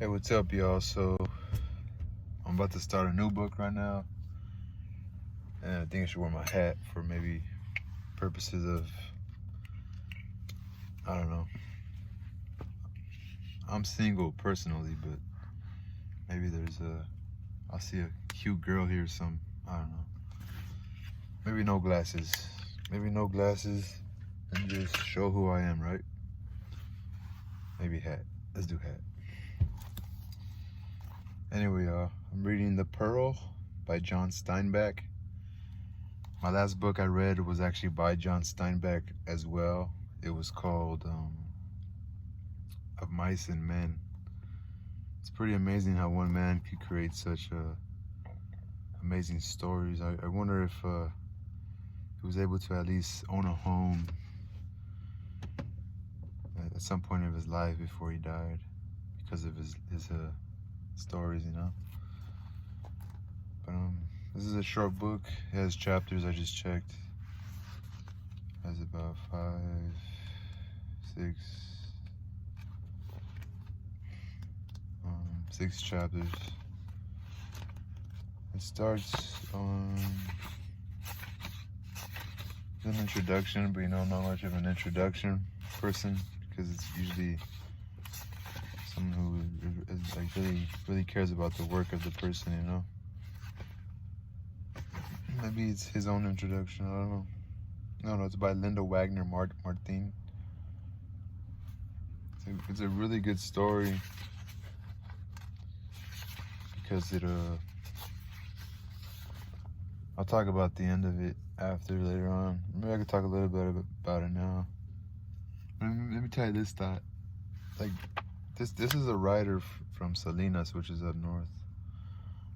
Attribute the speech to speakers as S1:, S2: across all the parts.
S1: Hey, what's up, y'all? So, I'm about to start a new book right now, and I think I should wear my hat for maybe purposes of, I don't know. I'm single personally, but maybe I'll see a cute girl here, I don't know. Maybe no glasses. Maybe no glasses, and just show who I am, right? Maybe hat. Let's do hat. Anyway, y'all, I'm reading The Pearl by John Steinbeck. My last book I read was actually by John Steinbeck as well. It was called Of Mice and Men. It's pretty amazing how one man could create such amazing stories. I wonder if he was able to at least own a home at some point of his life before he died because of his stories, you know. But this is a short book. It has chapters. I just checked. It has about 6 chapters. It starts on an introduction, but I'm not much of an introduction person because it's usually someone who is like really cares about the work of the person, you know. Maybe it's his own introduction. I don't know. No, it's by Linda Wagner Martin. It's a really good story because I'll talk about the end of it later on. Maybe I could talk a little bit about it now. Let me tell you this thought. Like, this is a writer from Salinas, which is up north.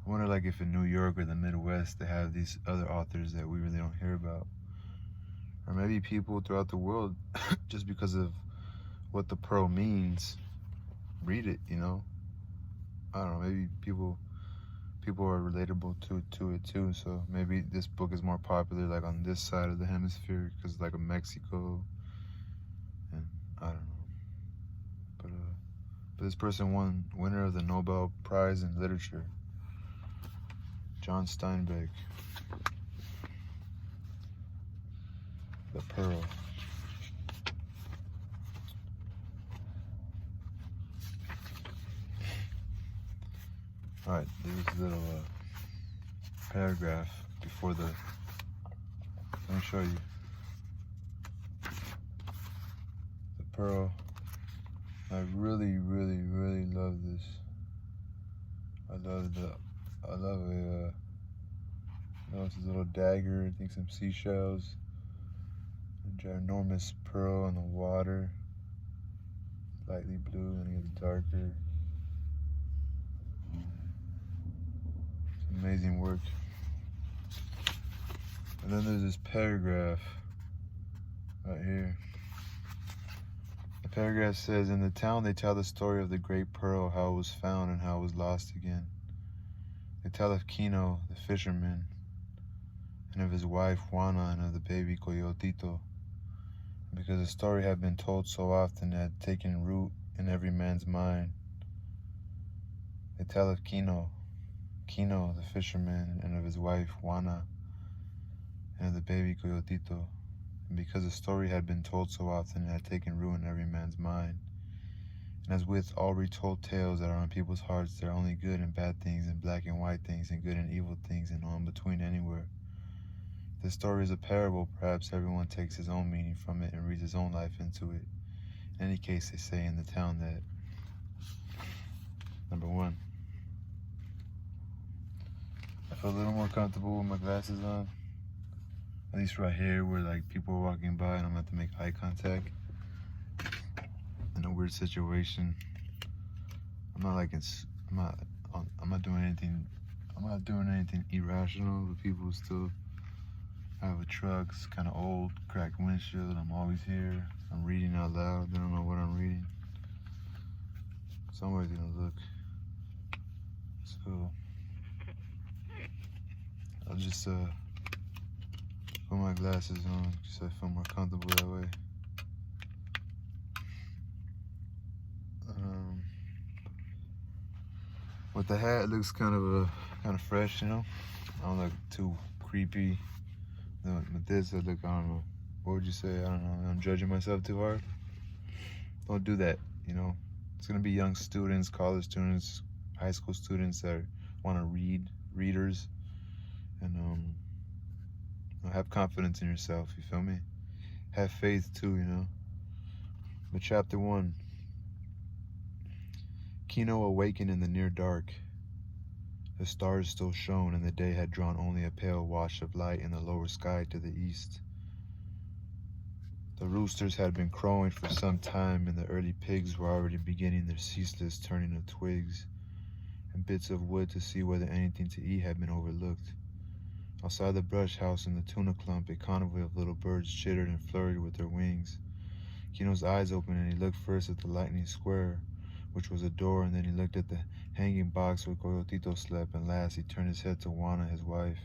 S1: I wonder, like, if in New York or the Midwest they have these other authors that we really don't hear about, or maybe people throughout the world, just because of what the pearl means, read it. You know, I don't know. Maybe people are relatable to it too. So maybe this book is more popular, like on this side of the hemisphere, because like of Mexico, and I don't know. But this person won winner of the Nobel Prize in Literature. John Steinbeck. The Pearl. Alright, there's a little paragraph before let me show you. The Pearl. I really love this. I love it's a little dagger, I think some seashells, a ginormous pearl in the water, lightly blue, and it gets darker. It's amazing work. And then there's this paragraph right here. The paragraph says, in the town they tell the story of the great pearl, how it was found and how it was lost again. They tell of Kino, the fisherman, and of his wife Juana, and of the baby Coyotito. Because the story had been told so often, it had taken root in every man's mind. They tell of Kino, the fisherman, and of his wife Juana, and of the baby Coyotito. And because the story had been told so often, it had taken root in every man's mind. And as with all retold tales that are on people's hearts, there are only good and bad things, and black and white things, and good and evil things, and all in between anywhere. If the story is a parable, perhaps everyone takes his own meaning from it and reads his own life into it. In any case, they say in the town that, number one, I feel a little more comfortable with my glasses on. At least right here, where like people are walking by and I'm gonna have to make eye contact. In a weird situation, I'm not doing anything irrational. The people still have a truck, it's kind of old, cracked windshield. I'm always here. I'm reading out loud. They don't know what I'm reading. Somebody's gonna look. So I'll just put my glasses on because I feel more comfortable that way. With the hat, it looks kind of fresh, you know. I don't look too creepy. With this, I look, I don't know. What would you say? I don't know. I'm judging myself too hard. Don't do that, you know. It's gonna be young students, college students, high school students that want to read, readers, and have confidence in yourself. You feel me? Have faith too, you know. But chapter 1. Kino awakened in the near dark. The stars still shone, and the day had drawn only a pale wash of light in the lower sky to the east. The roosters had been crowing for some time, and the early pigs were already beginning their ceaseless turning of twigs and bits of wood to see whether anything to eat had been overlooked. Outside the brush house in the tuna clump, a convoy of little birds chittered and fluttered with their wings. Kino's eyes opened, and he looked first at the lightning square, which was a door, and then he looked at the hanging box where Coyotito slept, and last he turned his head to Juana, his wife,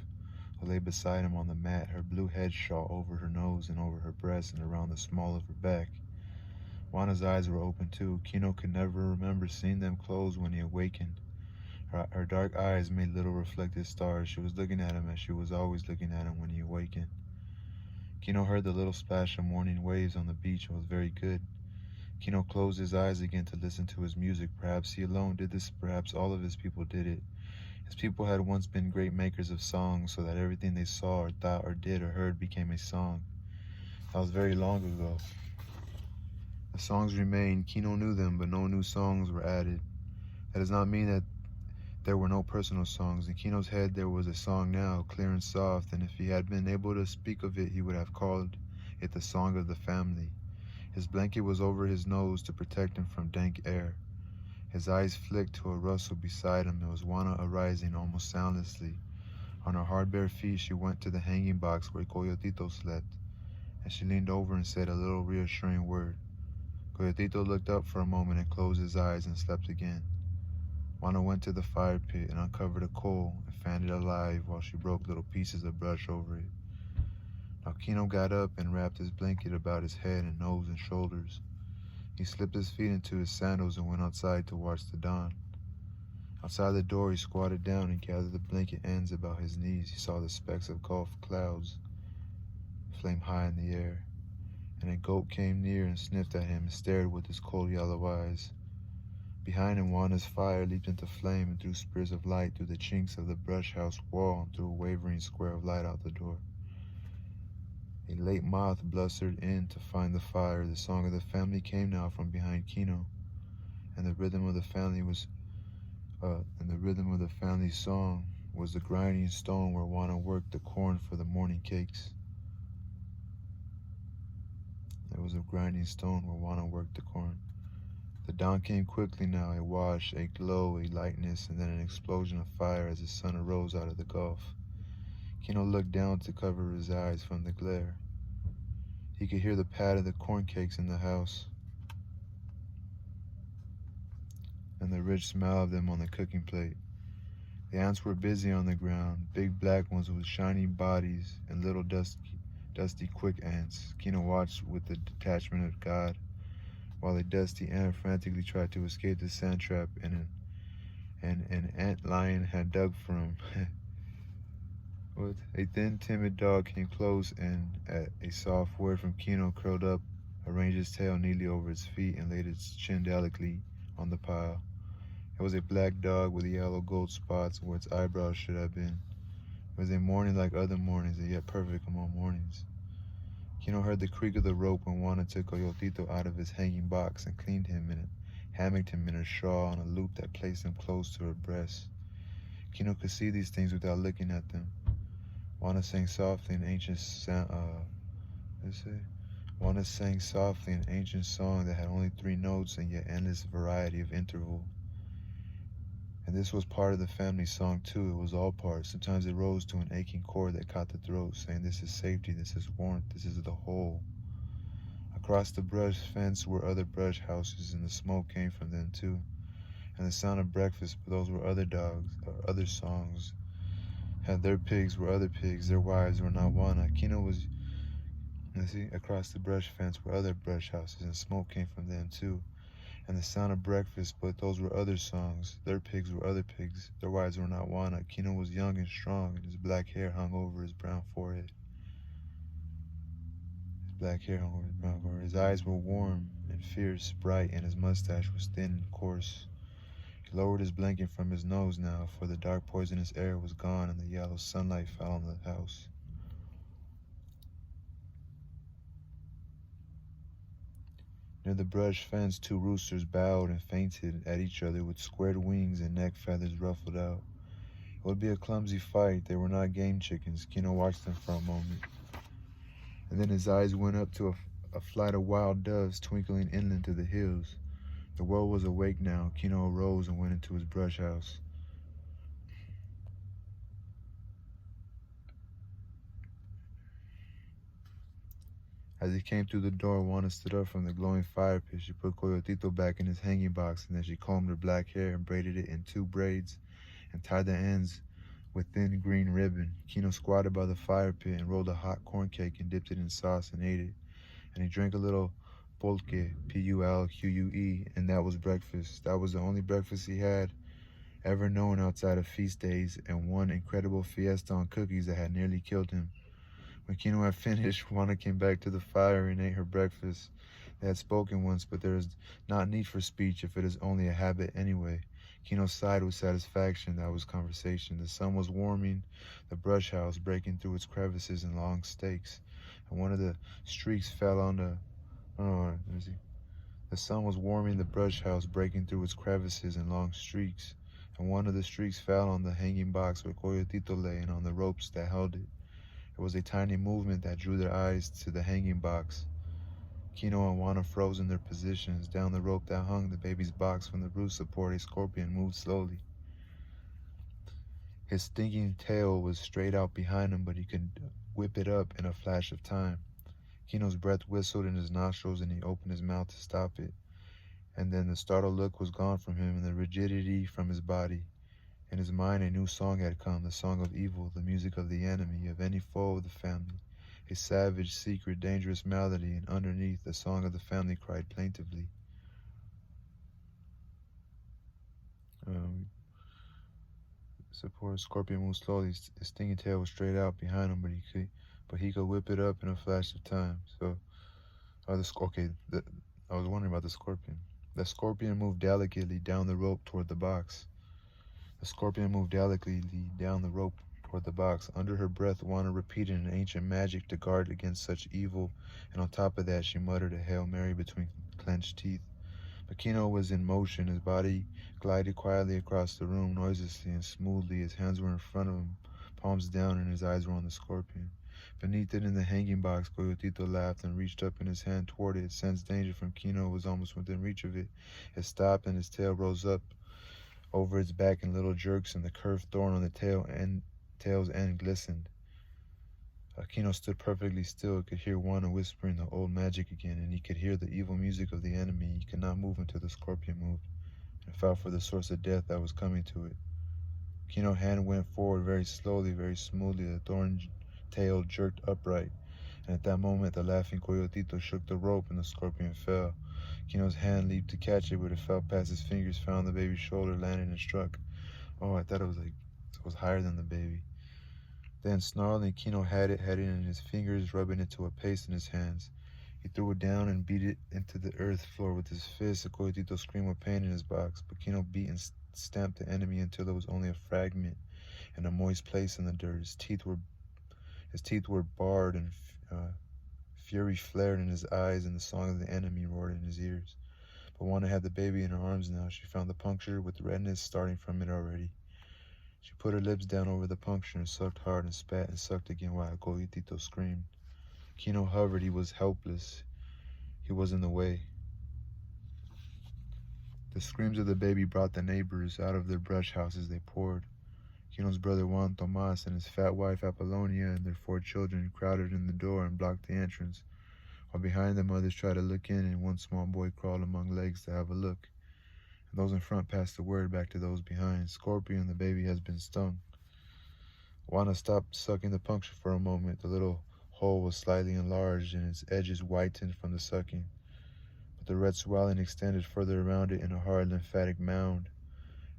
S1: who lay beside him on the mat, her blue head shawl over her nose and over her breast and around the small of her back. Juana's eyes were open too. Kino could never remember seeing them close when he awakened. Her dark eyes made little reflected stars. She was looking at him as she was always looking at him when he awakened. Kino heard the little splash of morning waves on the beach and was very good. Kino closed his eyes again to listen to his music. Perhaps he alone did this, perhaps all of his people did it. His people had once been great makers of songs, so that everything they saw or thought or did or heard became a song. That was very long ago. The songs remained. Kino knew them, but no new songs were added. That does not mean that there were no personal songs. In Kino's head there was a song now, clear and soft, and if he had been able to speak of it, he would have called it the song of the family. His blanket was over his nose to protect him from dank air. His eyes flicked to a rustle beside him. It was Juana arising almost soundlessly. On her hard bare feet she went to the hanging box where Coyotito slept, and she leaned over and said a little reassuring word. Coyotito looked up for a moment and closed his eyes and slept again. Juana went to the fire pit and uncovered a coal and fanned it alive while she broke little pieces of brush over it. Now Kino got up and wrapped his blanket about his head and nose and shoulders. He slipped his feet into his sandals and went outside to watch the dawn. Outside the door he squatted down and gathered the blanket ends about his knees. He saw the specks of Gulf clouds flame high in the air, and a goat came near and sniffed at him and stared with his cold yellow eyes. Behind him, Juana's fire leaped into flame and threw spears of light through the chinks of the brush house wall and threw a wavering square of light out the door. A late moth blustered in to find the fire. The song of the family came now from behind Kino, and the rhythm of the family's song was the grinding stone where Juana worked the corn for the morning cakes. There was a grinding stone where Juana worked the corn. The dawn came quickly now, a wash, a glow, a lightness, and then an explosion of fire as the sun arose out of the gulf. Kino looked down to cover his eyes from the glare. He could hear the pat of the corn cakes in the house and the rich smell of them on the cooking plate. The ants were busy on the ground, big black ones with shiny bodies and little dusty quick ants. Kino watched with the detachment of God while a dusty ant frantically tried to escape the sand trap and an ant lion had dug for him. A thin, timid dog came close and, at a soft word from Kino, curled up, arranged its tail neatly over its feet, and laid its chin delicately on the pile. It was a black dog with yellow gold spots where its eyebrows should have been. It was a morning like other mornings, and yet perfect among mornings. Kino heard the creak of the rope when Juana took Coyotito out of his hanging box and cleaned him and hammocked him in a shawl on a loop that placed him close to her breast. Kino could see these things without looking at them. Juana sang softly an ancient song that had only 3 notes and yet endless variety of interval. And this was part of the family song too. It was all parts. Sometimes it rose to an aching chord that caught the throat, saying this is safety, this is warmth, this is the whole. Across the brush fence were other brush houses, and the smoke came from them too. And the sound of breakfast, but those were other dogs, or other songs. And their pigs were other pigs, their wives were not Juana. Kino was, across the brush fence were other brush houses, and smoke came from them too. and the sound of breakfast, but those were other songs. Their pigs were other pigs. Their wives were not Wana. Kino was young and strong, and his black hair hung over his brown forehead. His eyes were warm and fierce, bright, and his mustache was thin and coarse. He lowered his blanket from his nose now, for the dark poisonous air was gone and the yellow sunlight fell on the house. Near the brush fence, two roosters bowed and fainted at each other with squared wings and neck feathers ruffled out. It would be a clumsy fight. They were not game chickens. Kino watched them for a moment, and then his eyes went up to a flight of wild doves twinkling inland to the hills. The world was awake now. Kino arose and went into his brush house. As he came through the door, Juana stood up from the glowing fire pit. She put Coyotito back in his hanging box, and then she combed her black hair and braided it in two braids and tied the ends with thin green ribbon. Kino squatted by the fire pit and rolled a hot corn cake and dipped it in sauce and ate it. And he drank a little pulque, Pulque, and that was breakfast. That was the only breakfast he had ever known outside of feast days, and one incredible fiesta on cookies that had nearly killed him. When Kino had finished, Juana came back to the fire and ate her breakfast. They had spoken once, but there is not need for speech if it is only a habit anyway. Kino sighed with satisfaction. That was conversation. The sun was warming the brush house, breaking through its crevices in long stakes, and one of the streaks fell on the... Oh, let me see. The sun was warming the brush house, breaking through its crevices in long streaks, and one of the streaks fell on the hanging box where Coyotito lay and on the ropes that held it. It was a tiny movement that drew their eyes to the hanging box. Kino and Juana froze in their positions. Down the rope that hung the baby's box from the roof support, a scorpion moved slowly. His stinking tail was straight out behind him, but he could whip it up in a flash of time. Kino's breath whistled in his nostrils, and he opened his mouth to stop it. And then the startled look was gone from him, and the rigidity from his body. In his mind, a new song had come, the song of evil, the music of the enemy, of any foe of the family. A savage, secret, dangerous melody, and underneath, the song of the family cried plaintively. Support scorpion moved slowly. His stinging tail was straight out behind him, but he could whip it up in a flash of time. So, I was wondering about the scorpion. The scorpion moved delicately down the rope toward the box. Under her breath, Juana repeated an ancient magic to guard against such evil, and on top of that, she muttered a Hail Mary between clenched teeth. But Kino was in motion. His body glided quietly across the room, noiselessly and smoothly. His hands were in front of him, palms down, and his eyes were on the scorpion. Beneath it in the hanging box, Coyotito laughed and reached up in his hand toward it. It sensed danger from Kino, was almost within reach of it. It stopped, and his tail rose up over its back in little jerks, and the curved thorn on the tail's end glistened. Kino stood perfectly still. He could hear Juana whispering the old magic again, and he could hear the evil music of the enemy. He could not move until the scorpion moved and felt for the source of death that was coming to it. Kino's hand went forward very slowly, very smoothly. The thorn tail jerked upright, and at that moment the laughing Coyotito shook the rope and the scorpion fell. Kino's hand leaped to catch it, but it fell past his fingers, found the baby's shoulder, landed and struck. Oh, I thought it was higher than the baby. Then, snarling, Kino had it in his fingers, rubbing it to a paste in his hands. He threw it down and beat it into the earth floor with his fist. Coyotito screamed with pain in his box, but Kino beat and stamped the enemy until there was only a fragment and a moist place in the dirt. His teeth were bared, and fury flared in his eyes, and the song of the enemy roared in his ears. But Juana had the baby in her arms now. She found the puncture with redness starting from it already. She put her lips down over the puncture and sucked hard and spat and sucked again while Coyotito screamed. Kino hovered. He was helpless. He was in the way. The screams of the baby brought the neighbors out of their brush houses. They poured. Kino's brother Juan Tomas and his fat wife Apollonia and their 4 children crowded in the door and blocked the entrance, while behind them others tried to look in, and one small boy crawled among legs to have a look. And those in front passed the word back to those behind. Scorpion, the baby has been stung. Juana stopped sucking the puncture for a moment. The little hole was slightly enlarged, and its edges whitened from the sucking. with the red swelling extended further around it in a hard lymphatic mound.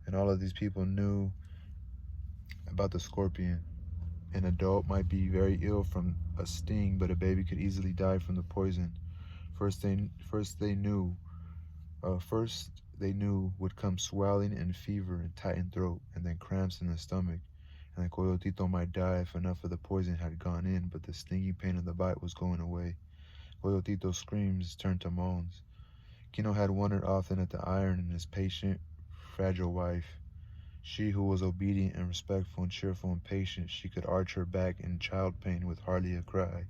S1: And all of these people knew about the scorpion. An adult might be very ill from a sting, but a baby could easily die from the poison. First they knew would come swelling and fever and tightened throat, and then cramps in the stomach. And the coyotito might die if enough of the poison had gone in, but the stinging pain of the bite was going away. Coyotito's screams turned to moans. Kino had wondered often at the iron in his patient, fragile wife. She who was obedient and respectful and cheerful and patient, she could arch her back in child pain with hardly a cry.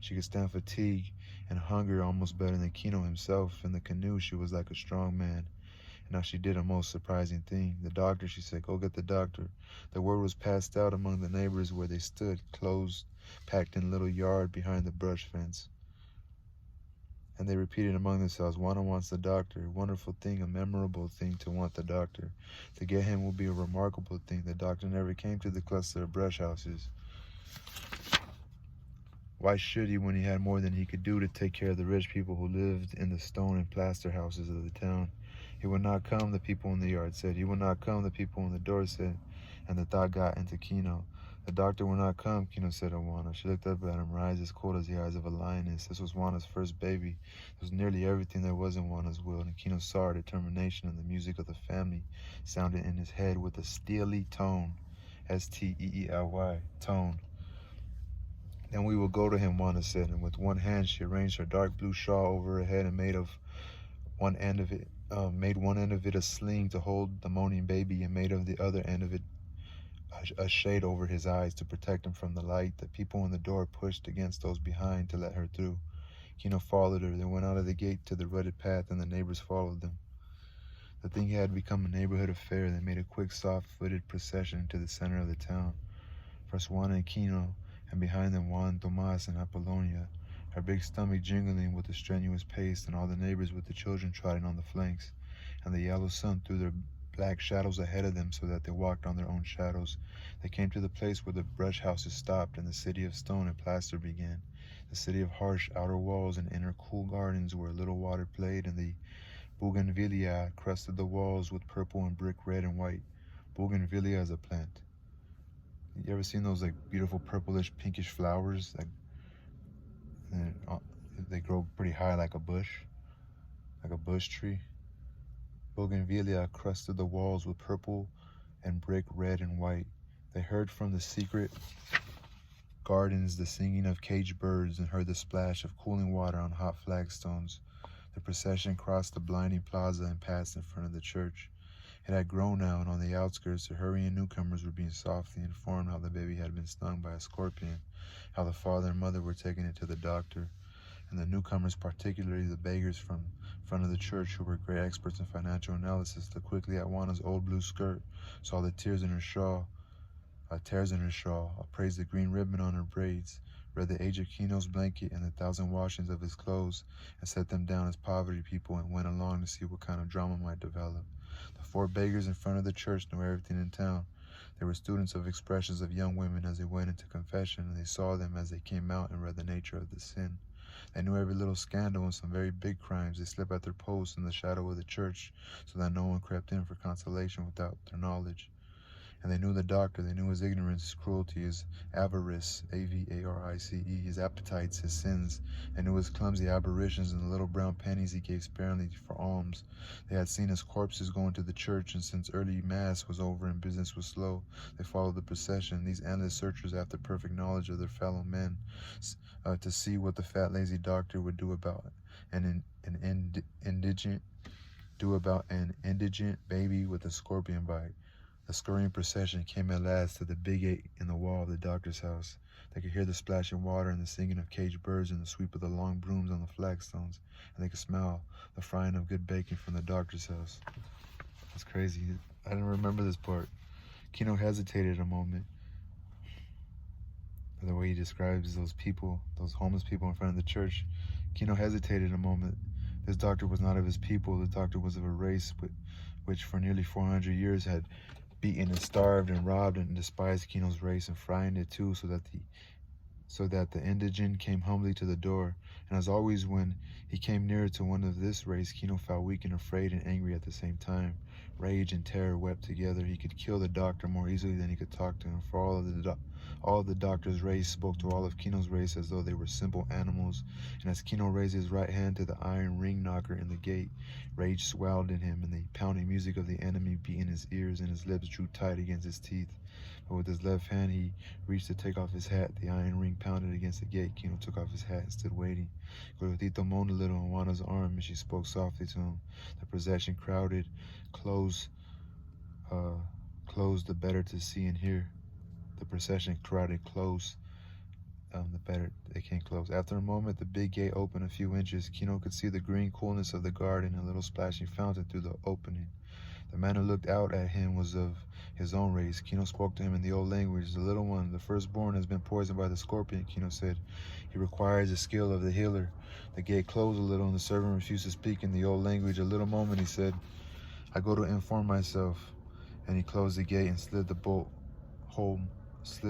S1: She could stand fatigue and hunger almost better than Kino himself. In the canoe, she was like a strong man. And now she did a most surprising thing. The doctor, she said, go get the doctor. The word was passed out among the neighbors where they stood, closed, packed in a little yard behind the brush fence. And they repeated among themselves, Juana wants the doctor. Wonderful thing, a memorable thing to want the doctor. To get him will be a remarkable thing. The doctor never came to the cluster of brush houses. Why should he when he had more than he could do to take care of the rich people who lived in the stone and plaster houses of the town? He would not come, the people in the yard said. He would not come, the people in the door said. And the thought got into Kino. The doctor will not come, Kino said to Juana. She looked up at him, her eyes as cold as the eyes of a lioness. This was Juana's first baby. It was nearly everything there was in Juana's will, and Kino saw her determination, and the music of the family sounded in his head with a steely tone. S-T-E-E-L-Y, tone. Then we will go to him, Juana said, and with one hand she arranged her dark blue shawl over her head and made one end of it a sling to hold the moaning baby, and made of the other end of it a shade over his eyes to protect him from the light. The people in the door pushed against those behind to let her through. Kino followed her. They went out of the gate to the rutted path, and the neighbors followed them. The thing had become a neighborhood affair. They made a quick, soft-footed procession into the center of the town. First Juana and Kino, and behind them Juan, Tomas, and Apollonia, her big stomach jingling with the strenuous pace, and all the neighbors with the children trotting on the flanks, and the yellow sun threw their black shadows ahead of them so that they walked on their own shadows. They came to the place where the brush houses stopped and the city of stone and plaster began, the city of harsh outer walls and inner cool gardens where little water played, and the bougainvillea crusted the walls with purple and brick red and white. Bougainvillea is a plant. You ever seen those like beautiful purplish pinkish flowers? They grow pretty high like a bush tree. Bougainvillea crusted the walls with purple and brick red and white. They heard from the secret gardens the singing of caged birds and heard the splash of cooling water on hot flagstones. The procession crossed the blinding plaza and passed in front of the church. It had grown now, and on the outskirts the hurrying newcomers were being softly informed how the baby had been stung by a scorpion, how the father and mother were taking it to the doctor, and the newcomers, particularly the beggars from front of the church who were great experts in financial analysis, looked quickly at Juana's old blue skirt, saw the tears in her shawl, appraised the green ribbon on her braids, read the age of Kino's blanket and the 1,000 washings of his clothes, and set them down as poverty people, and went along to see what kind of drama might develop. The 4 beggars in front of the church knew everything in town. They were students of expressions of young women as they went into confession, and they saw them as they came out and read the nature of the sin. They knew every little scandal and some very big crimes. They slept at their posts in the shadow of the church so that no one crept in for consolation without their knowledge. And they knew the doctor. They knew his ignorance, his cruelty, his avarice, A-V-A-R-I-C-E, his appetites, his sins. They knew his clumsy aberrations and the little brown pennies he gave sparingly for alms. They had seen his corpses go into the church, and since early mass was over and business was slow, they followed the procession, these endless searchers after perfect knowledge of their fellow men, to see what the fat, lazy doctor would do about an indigent baby with a scorpion bite. The scurrying procession came at last to the big gate in the wall of the doctor's house. They could hear the splashing water and the singing of caged birds and the sweep of the long brooms on the flagstones, and they could smell the frying of good bacon from the doctor's house. That's crazy. I didn't remember this part. Kino hesitated a moment. The way he describes those people, those homeless people in front of the church, Kino hesitated a moment. This doctor was not of his people. The doctor was of a race which for nearly 400 years had beaten and starved and robbed and despised Kino's race and frightened it too, so that so that the indigent came humbly to the door. And as always, when he came nearer to one of this race, Kino felt weak and afraid and angry at the same time. Rage and terror wept together. He could kill the doctor more easily than he could talk to him, for all of the doctor's race spoke to all of Kino's race as though they were simple animals. And as Kino raised his right hand to the iron ring knocker in the gate, rage swelled in him, and the pounding music of the enemy beat in his ears, and his lips drew tight against his teeth. But with his left hand, he reached to take off his hat. The iron ring pounded against the gate. Kino took off his hat and stood waiting. Gorotito moaned a little on Juana's arm, and she spoke softly to him. The procession crowded, closed the better to see and hear. The procession crowded close, the better they came close. After a moment, the big gate opened a few inches. Kino could see the green coolness of the garden, a little splashing fountain through the opening. The man who looked out at him was of his own race. Kino spoke to him in the old language. The little one, the firstborn, has been poisoned by the scorpion, Kino said. He requires the skill of the healer. The gate closed a little, and the servant refused to speak in the old language. A little moment, he said, I go to inform myself. And he closed the gate and slid the boat home. So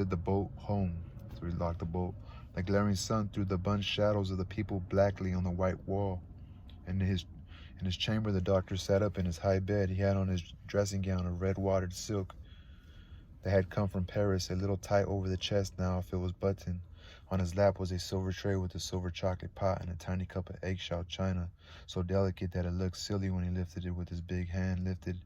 S1: he locked the bolt. The glaring sun threw the bunched shadows of the people blackly on the white wall. And in his chamber, the doctor sat up in his high bed. He had on his dressing gown of red-watered silk that had come from Paris, a little tight over the chest now if it was buttoned. On his lap was a silver tray with a silver chocolate pot and a tiny cup of eggshell china, so delicate that it looked silly when he lifted it with his big hand, lifted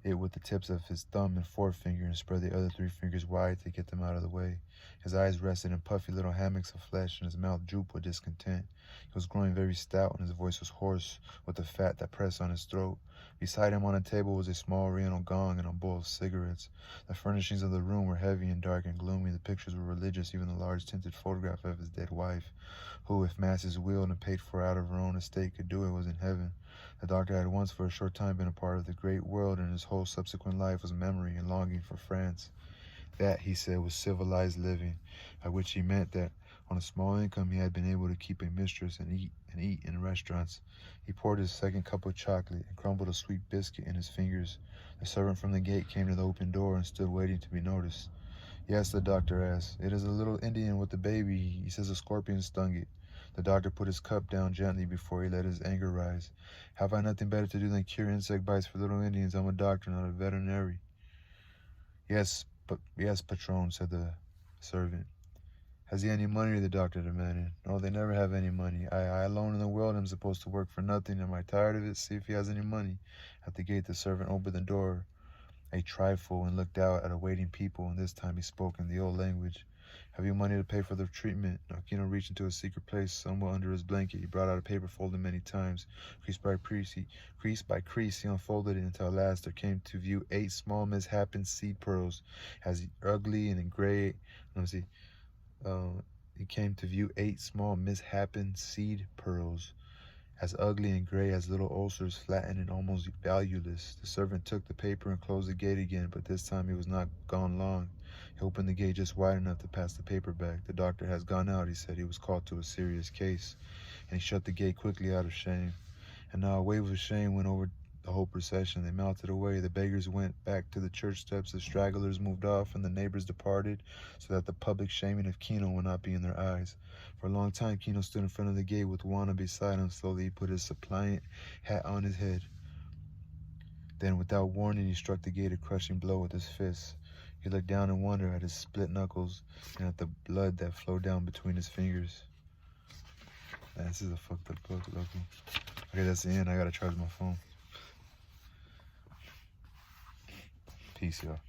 S1: it with the tips of his thumb and forefinger, and spread the other 3 fingers wide to get them out of the way. His eyes rested in puffy little hammocks of flesh, and his mouth drooped with discontent. He was growing very stout, and his voice was hoarse with the fat that pressed on his throat. Beside him on a table was a small oriental gong and a bowl of cigarettes. The furnishings of the room were heavy and dark and gloomy. The pictures were religious, even the large tinted photograph of his dead wife, who, if masses willed and paid for out of her own estate, could do it, was in heaven. The doctor had once for a short time been a part of the great world, and his whole subsequent life was memory and longing for France. That, he said, was civilized living, by which he meant that on a small income he had been able to keep a mistress and eat in restaurants. He poured his second cup of chocolate and crumbled a sweet biscuit in his fingers. The servant from the gate came to the open door and stood waiting to be noticed. Yes, the doctor asked. It is a little Indian with the baby. He says a scorpion stung it. The doctor put his cup down gently before he let his anger rise. Have I nothing better to do than cure insect bites for little Indians? I'm a doctor, not a veterinary. Yes, patron, said the servant. Has he any money? The doctor demanded. No, they never have any money. I alone in the world am supposed to work for nothing. Am I tired of it? See if he has any money. At the gate, the servant opened the door a trifle and looked out at awaiting people, and this time he spoke in the old language. Have you money to pay for the treatment? Aquino reached into a secret place somewhere under his blanket. He brought out a paper folded many times. Crease by crease, he unfolded it until at last there came to view 8 small misshapen seed pearls, as ugly and gray. He came to view 8 small misshapen seed pearls, as ugly and gray as little ulcers, flattened and almost valueless. The servant took the paper and closed the gate again, but this time he was not gone long. He opened the gate just wide enough to pass the paper back. The doctor has gone out, he said. He was called to a serious case. And he shut the gate quickly out of shame. And now a wave of shame went over the whole procession. They melted away. The beggars went back to the church steps. The stragglers moved off, and the neighbors departed, so that the public shaming of Kino would not be in their eyes. For a long time, Kino stood in front of the gate with Juana beside him. Slowly, he put his suppliant hat on his head. Then, without warning, he struck the gate a crushing blow with his fist. He looked down in wonder at his split knuckles and at the blood that flowed down between his fingers. Man, this is a fucked up book, Loki. Okay, that's the end. I gotta charge my phone. Peace, y'all.